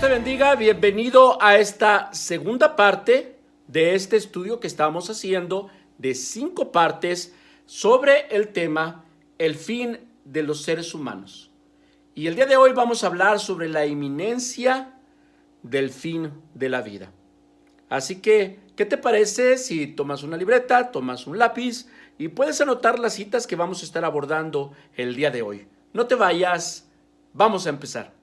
te bendiga, bienvenido a esta segunda parte de este estudio que estamos haciendo de 5 partes sobre el tema el fin de los seres humanos. Y el día de hoy vamos a hablar sobre la inminencia del fin de la vida. Así que, ¿qué te parece si tomas una libreta, tomas un lápiz y puedes anotar las citas que vamos a estar abordando el día de hoy? No te vayas, vamos a empezar.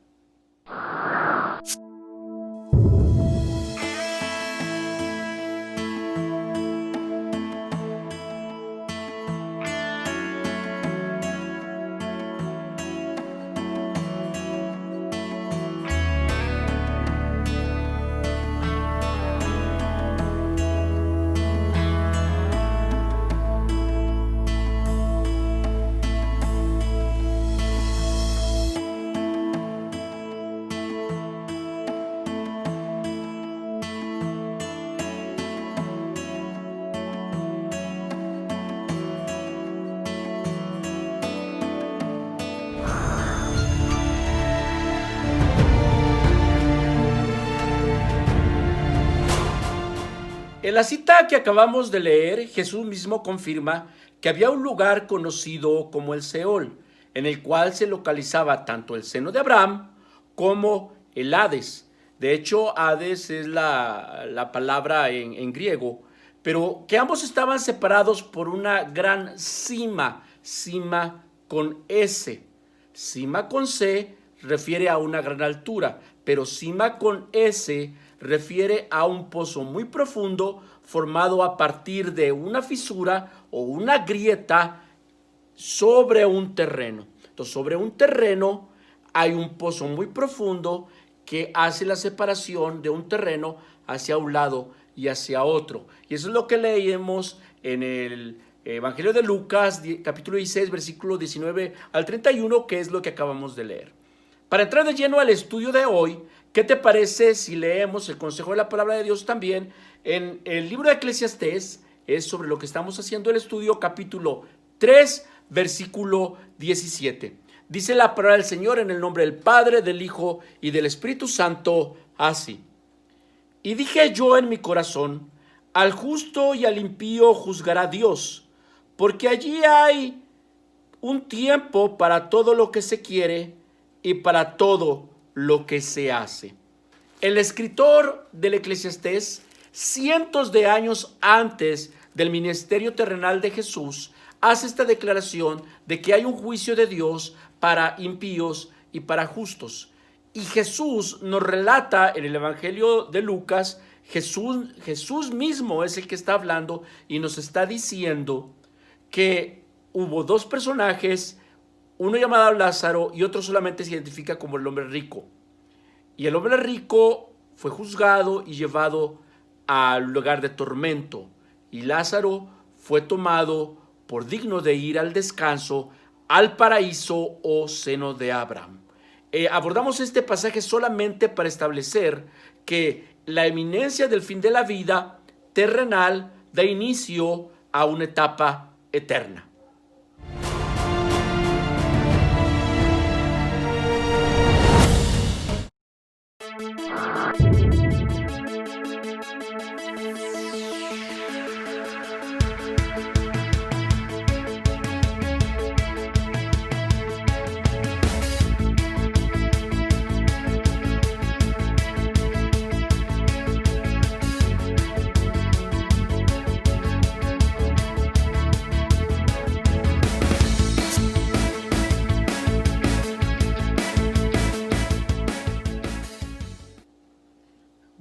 En la cita que acabamos de leer, Jesús mismo confirma que había un lugar conocido como el Seol, en el cual se localizaba tanto el seno de Abraham como el Hades. De hecho, Hades es la palabra en griego, pero que ambos estaban separados por una gran cima, cima con S. Cima con C refiere a una gran altura, pero cima con S refiere a un pozo muy profundo formado a partir de una fisura o una grieta sobre un terreno. Entonces, sobre un terreno hay un pozo muy profundo que hace la separación de un terreno hacia un lado y hacia otro. Y eso es lo que leemos en el Evangelio de Lucas, capítulo 16, versículo 19 al 31, que es lo que acabamos de leer. Para entrar de lleno al estudio de hoy, ¿qué te parece si leemos el consejo de la palabra de Dios también en el libro de Eclesiastés? Es sobre lo que estamos haciendo el estudio, capítulo 3, versículo 17. Dice la palabra del Señor en el nombre del Padre, del Hijo y del Espíritu Santo, así. Y dije yo en mi corazón, al justo y al impío juzgará Dios, porque allí hay un tiempo para todo lo que se quiere y para todo lo que se hace. El escritor del Eclesiastés, cientos de años antes del ministerio terrenal de Jesús, hace esta declaración de que hay un juicio de Dios para impíos y para justos. Y Jesús nos relata en el Evangelio de Lucas, Jesús mismo es el que está hablando y nos está diciendo que hubo 2 personajes, uno llamado Lázaro y otro solamente se identifica como el hombre rico. Y el hombre rico fue juzgado y llevado al lugar de tormento. Y Lázaro fue tomado por digno de ir al descanso, al paraíso o seno de Abraham. Abordamos este pasaje solamente para establecer que la eminencia del fin de la vida terrenal da inicio a una etapa eterna.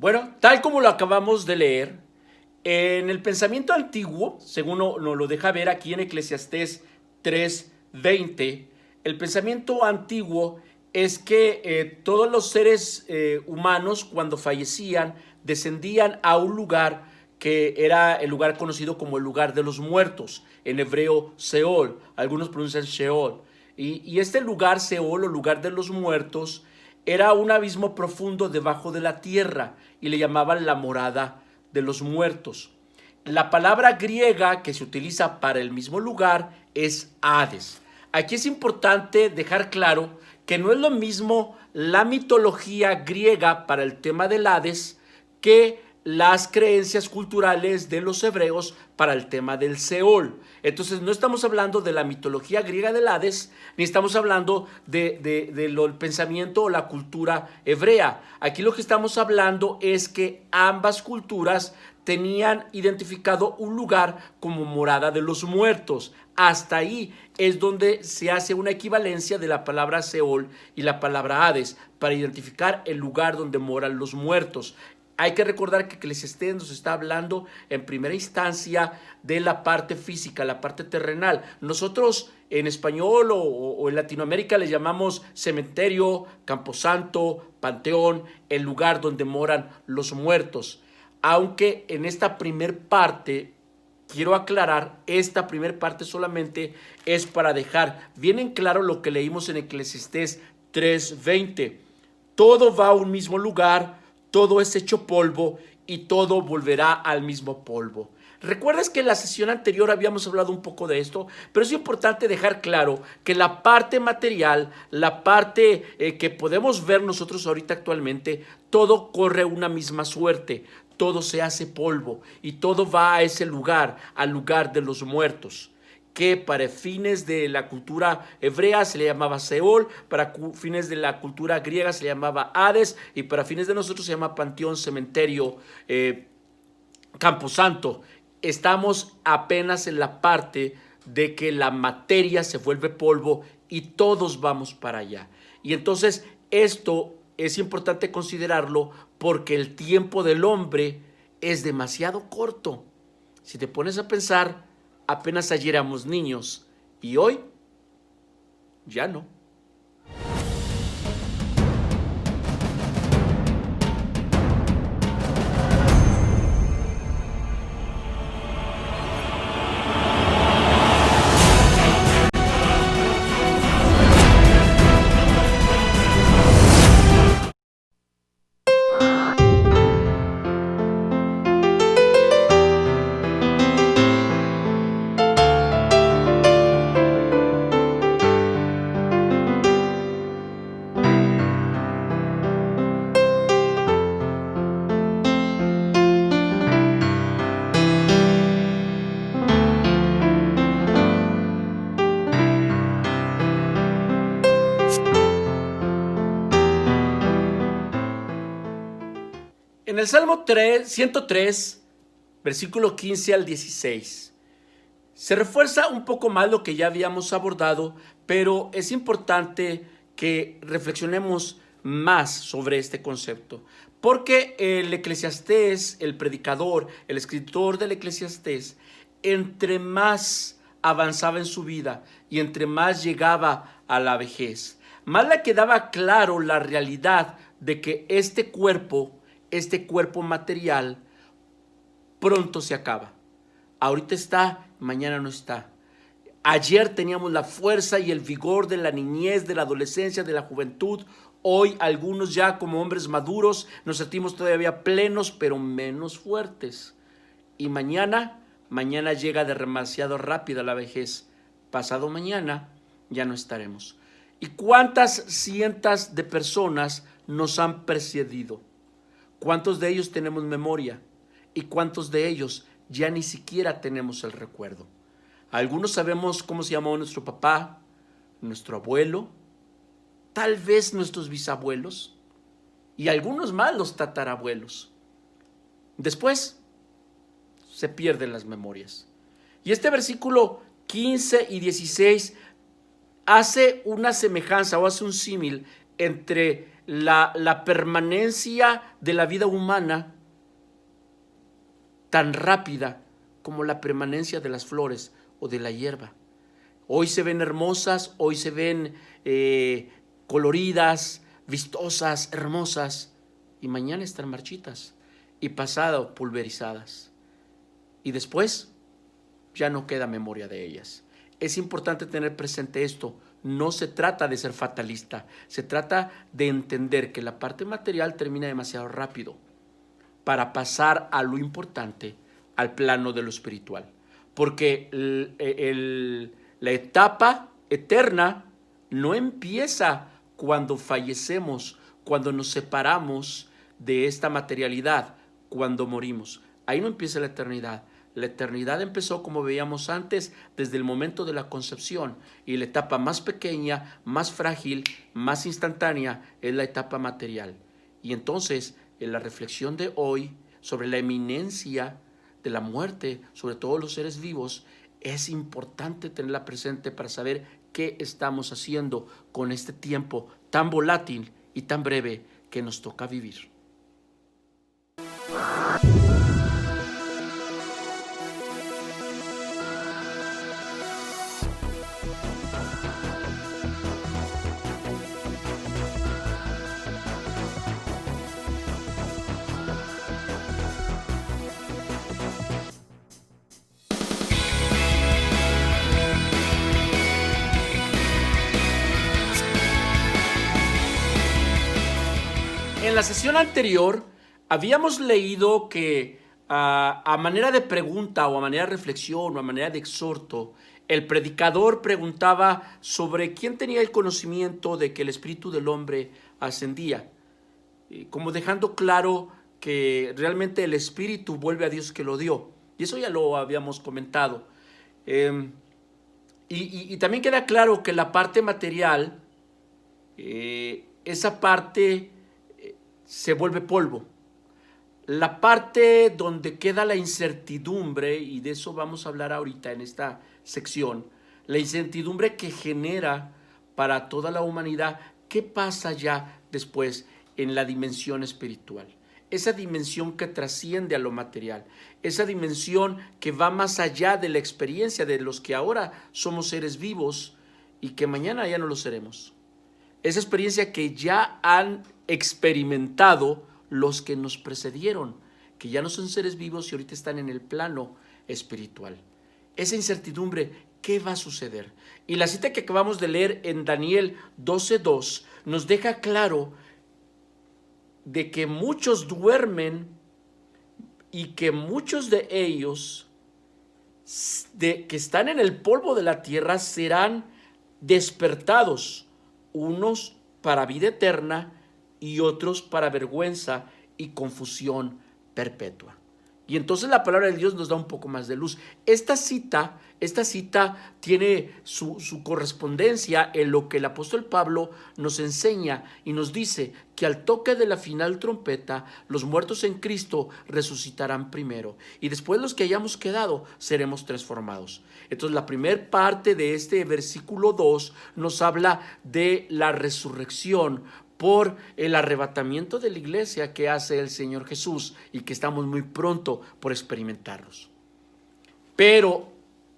Bueno, tal como lo acabamos de leer, en el pensamiento antiguo, según nos lo deja ver aquí en Eclesiastés 3:20, el pensamiento antiguo es que todos los seres humanos cuando fallecían descendían a un lugar que era el lugar conocido como el lugar de los muertos, en hebreo Seol, algunos pronuncian Sheol. Y este lugar Seol o lugar de los muertos era un abismo profundo debajo de la tierra y le llamaban la morada de los muertos. La palabra griega que se utiliza para el mismo lugar es Hades. Aquí es importante dejar claro que no es lo mismo la mitología griega para el tema del Hades que las creencias culturales de los hebreos para el tema del Seol. Entonces no estamos hablando de la mitología griega del Hades, ni estamos hablando del pensamiento o la cultura hebrea. Aquí lo que estamos hablando es que ambas culturas tenían identificado un lugar como morada de los muertos. Hasta ahí es donde se hace una equivalencia de la palabra Seol y la palabra Hades para identificar el lugar donde moran los muertos. Hay que recordar que Eclesiastés nos está hablando en primera instancia de la parte física, la parte terrenal. Nosotros en español o en Latinoamérica le llamamos cementerio, camposanto, panteón, el lugar donde moran los muertos. Aunque en esta primer parte, quiero aclarar, esta primer parte solamente es para dejar bien en claro lo que leímos en Eclesiastés 3:20. Todo va a un mismo lugar, todo es hecho polvo y todo volverá al mismo polvo. ¿Recuerdas que en la sesión anterior habíamos hablado un poco de esto? Pero es importante dejar claro que la parte material, la parte que podemos ver nosotros ahorita actualmente, todo corre una misma suerte, todo se hace polvo y todo va a ese lugar, al lugar de los muertos, que para fines de la cultura hebrea se le llamaba Seol, para fines de la cultura griega se le llamaba Hades y para fines de nosotros se llama panteón, cementerio, camposanto. Estamos apenas en la parte de que la materia se vuelve polvo y todos vamos para allá. Y entonces esto es importante considerarlo porque el tiempo del hombre es demasiado corto. Si te pones a pensar, apenas ayer éramos niños y hoy ya no. En el Salmo 103, versículo 15 al 16, se refuerza un poco más lo que ya habíamos abordado, pero es importante que reflexionemos más sobre este concepto, porque el Eclesiastés, el predicador, el escritor del Eclesiastés, entre más avanzaba en su vida y entre más llegaba a la vejez, más le quedaba claro la realidad de que este cuerpo material pronto se acaba. Ahorita está, mañana no está. Ayer teníamos la fuerza y el vigor de la niñez, de la adolescencia, de la juventud. Hoy algunos ya como hombres maduros nos sentimos todavía plenos, pero menos fuertes. Y mañana llega demasiado rápido la vejez. Pasado mañana ya no estaremos. ¿Y cuántas cientos de personas nos han precedido? ¿Cuántos de ellos tenemos memoria? ¿Y cuántos de ellos ya ni siquiera tenemos el recuerdo? Algunos sabemos cómo se llamó nuestro papá, nuestro abuelo, tal vez nuestros bisabuelos y algunos más los tatarabuelos. Después se pierden las memorias. Y este versículo 15 y 16 hace una semejanza o hace un símil entre la permanencia de la vida humana tan rápida como la permanencia de las flores o de la hierba. Hoy se ven hermosas, hoy se ven coloridas, vistosas, hermosas, y mañana están marchitas y pasado pulverizadas. Y después ya no queda memoria de ellas. Es importante tener presente esto. No se trata de ser fatalista, se trata de entender que la parte material termina demasiado rápido para pasar a lo importante, al plano de lo espiritual. Porque la etapa eterna no empieza cuando fallecemos, cuando nos separamos de esta materialidad, cuando morimos. Ahí no empieza la eternidad. La eternidad empezó, como veíamos antes, desde el momento de la concepción, y la etapa más pequeña, más frágil, más instantánea es la etapa material. Y entonces, en la reflexión de hoy sobre la eminencia de la muerte sobre todos los seres vivos, es importante tenerla presente para saber qué estamos haciendo con este tiempo tan volátil y tan breve que nos toca vivir. En la sesión anterior habíamos leído que a manera de pregunta o a manera de reflexión o a manera de exhorto, el predicador preguntaba sobre quién tenía el conocimiento de que el espíritu del hombre ascendía, como dejando claro que realmente el espíritu vuelve a Dios que lo dio. Y eso ya lo habíamos comentado. Y también queda claro que la parte material, esa parte se vuelve polvo. La parte donde queda la incertidumbre, y de eso vamos a hablar ahorita en esta sección, la incertidumbre que genera para toda la humanidad, ¿qué pasa ya después en la dimensión espiritual? Esa dimensión que trasciende a lo material, esa dimensión que va más allá de la experiencia de los que ahora somos seres vivos y que mañana ya no lo seremos. Esa experiencia que ya han experimentado los que nos precedieron, que ya no son seres vivos y ahorita están en el plano espiritual. Esa incertidumbre, ¿qué va a suceder? Y la cita que acabamos de leer en Daniel 12:2 nos deja claro de que muchos duermen y que muchos de ellos que están en el polvo de la tierra serán despertados, unos para vida eterna y otros para vergüenza y confusión perpetua. Y entonces la palabra de Dios nos da un poco más de luz. Esta cita tiene su correspondencia en lo que el apóstol Pablo nos enseña y nos dice que al toque de la final trompeta, los muertos en Cristo resucitarán primero y después los que hayamos quedado seremos transformados. Entonces la primera parte de este versículo 2 nos habla de la resurrección por el arrebatamiento de la iglesia que hace el Señor Jesús y que estamos muy pronto por experimentarlos. Pero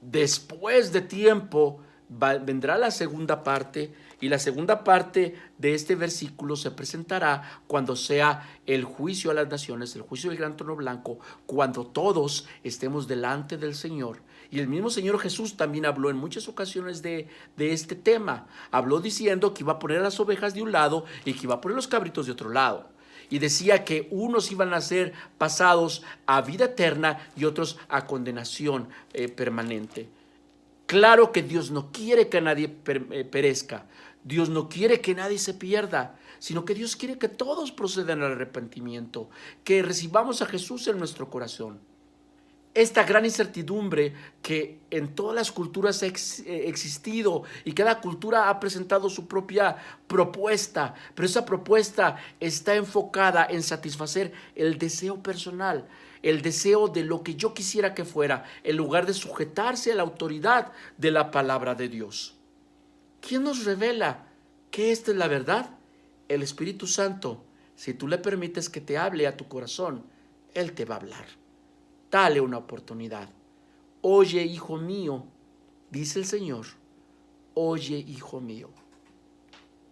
después de tiempo vendrá la segunda parte, y la segunda parte de este versículo se presentará cuando sea el juicio a las naciones, el juicio del gran trono blanco, cuando todos estemos delante del Señor. Y el mismo Señor Jesús también habló en muchas ocasiones de este tema. Habló diciendo que iba a poner las ovejas de un lado y que iba a poner los cabritos de otro lado. Y decía que unos iban a ser pasados a vida eterna y otros a condenación permanente. Claro que Dios no quiere que nadie perezca. Dios no quiere que nadie se pierda, sino que Dios quiere que todos procedan al arrepentimiento, que recibamos a Jesús en nuestro corazón. Esta gran incertidumbre que en todas las culturas ha existido y cada cultura ha presentado su propia propuesta, pero esa propuesta está enfocada en satisfacer el deseo personal, el deseo de lo que yo quisiera que fuera, en lugar de sujetarse a la autoridad de la palabra de Dios. ¿Quién nos revela que esta es la verdad? El Espíritu Santo. Si tú le permites que te hable a tu corazón, Él te va a hablar. Dale una oportunidad. Oye, hijo mío, dice el Señor. Oye, hijo mío.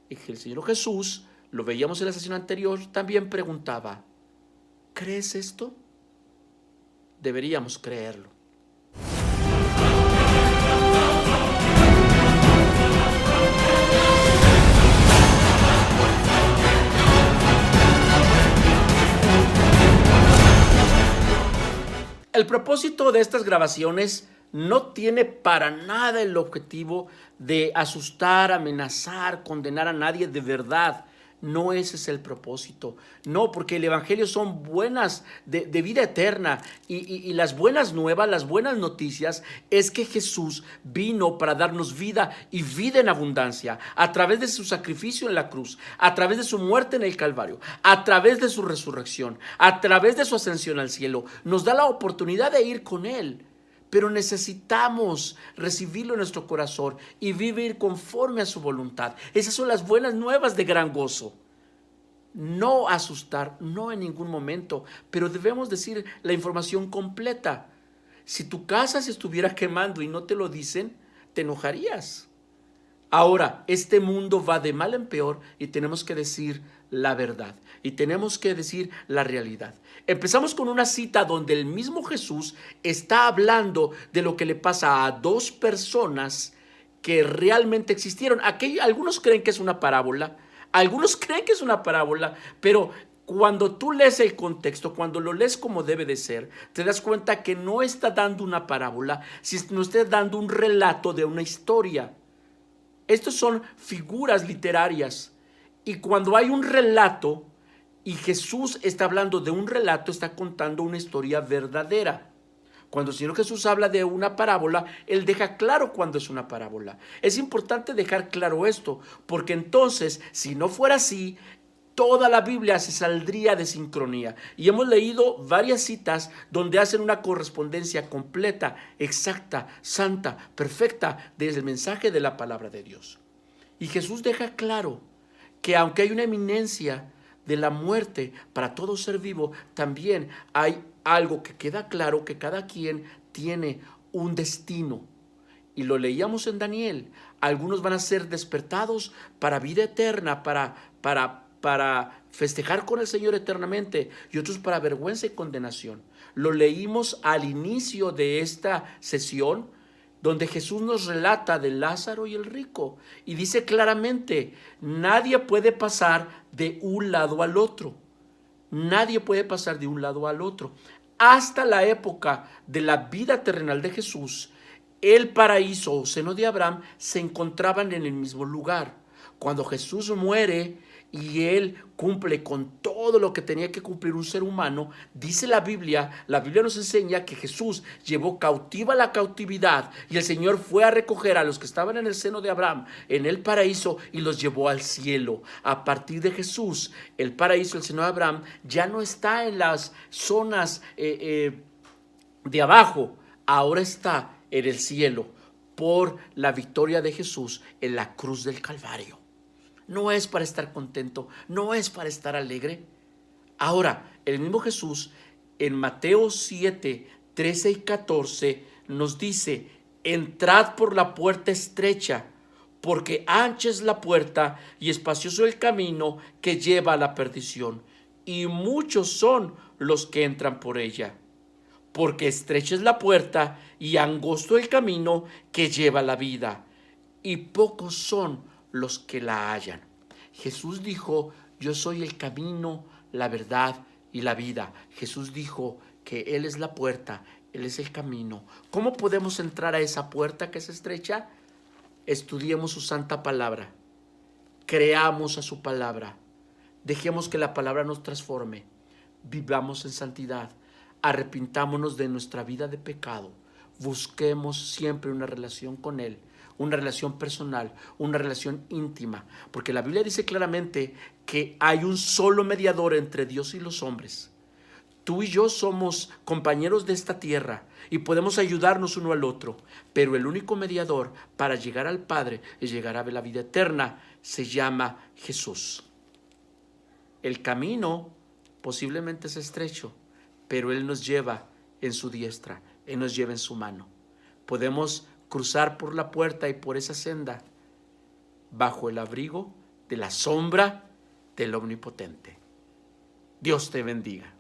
Y el Señor Jesús, lo veíamos en la sesión anterior, también preguntaba, ¿crees esto? Deberíamos creerlo. El propósito de estas grabaciones no tiene para nada el objetivo de asustar, amenazar, condenar a nadie de verdad. No ese es el propósito. No, porque el evangelio son buenas de vida eterna y las buenas nuevas, las buenas noticias es que Jesús vino para darnos vida y vida en abundancia a través de su sacrificio en la cruz, a través de su muerte en el Calvario, a través de su resurrección, a través de su ascensión al cielo. Nos da la oportunidad de ir con Él. Pero necesitamos recibirlo en nuestro corazón y vivir conforme a su voluntad. Esas son las buenas nuevas de gran gozo. No asustar, no en ningún momento, pero debemos decir la información completa. Si tu casa se estuviera quemando y no te lo dicen, te enojarías. Ahora, este mundo va de mal en peor y tenemos que decir la verdad y tenemos que decir la realidad. Empezamos con una cita donde el mismo Jesús está hablando de lo que le pasa a dos personas que realmente existieron. Aquí algunos creen que es una parábola, pero cuando tú lees el contexto, cuando lo lees como debe de ser, te das cuenta que no está dando una parábola, sino está dando un relato de una historia. Estos son figuras literarias. Y cuando hay un relato, y Jesús está hablando de un relato, está contando una historia verdadera. Cuando el Señor Jesús habla de una parábola, Él deja claro cuándo es una parábola. Es importante dejar claro esto, porque entonces, si no fuera así, toda la Biblia se saldría de sincronía. Y hemos leído varias citas donde hacen una correspondencia completa, exacta, santa, perfecta desde el mensaje de la palabra de Dios. Y Jesús deja claro que aunque hay una eminencia de la muerte para todo ser vivo, también hay algo que queda claro, que cada quien tiene un destino. Y lo leíamos en Daniel. Algunos van a ser despertados para vida eterna, para festejar con el Señor eternamente, y otros para vergüenza y condenación. Lo leímos al inicio de esta sesión, donde Jesús nos relata de Lázaro y el rico, y dice claramente, nadie puede pasar de un lado al otro. Nadie puede pasar de un lado al otro. Hasta la época de la vida terrenal de Jesús, el paraíso o seno de Abraham se encontraban en el mismo lugar. Cuando Jesús muere y Él cumple con todo lo que tenía que cumplir un ser humano, dice la Biblia nos enseña que Jesús llevó cautiva la cautividad y el Señor fue a recoger a los que estaban en el seno de Abraham, en el paraíso, y los llevó al cielo. A partir de Jesús, el paraíso, el seno de Abraham, ya no está en las zonas de abajo, ahora está en el cielo por la victoria de Jesús en la cruz del Calvario. No es para estar contento, no es para estar alegre. Ahora, el mismo Jesús en Mateo 7, 13 y 14 nos dice, entrad por la puerta estrecha, porque ancha es la puerta y espacioso el camino que lleva a la perdición, y muchos son los que entran por ella. Porque estrecha es la puerta y angosto el camino que lleva a la vida, y pocos son los que la hallan. Jesús dijo, yo soy el camino, la verdad y la vida. Jesús dijo que Él es la puerta, Él es el camino. ¿Cómo podemos entrar a esa puerta que es estrecha? Estudiemos su santa palabra, creamos a su palabra, dejemos que la palabra nos transforme, vivamos en santidad, arrepintámonos de nuestra vida de pecado, busquemos siempre una relación con Él, una relación personal, una relación íntima, porque la Biblia dice claramente que hay un solo mediador entre Dios y los hombres. Tú y yo somos compañeros de esta tierra y podemos ayudarnos uno al otro, pero el único mediador para llegar al Padre y llegar a la vida eterna se llama Jesús. El camino posiblemente es estrecho, pero Él nos lleva en su diestra, Él nos lleva en su mano. Podemos cruzar por la puerta y por esa senda bajo el abrigo de la sombra del Omnipotente. Dios te bendiga.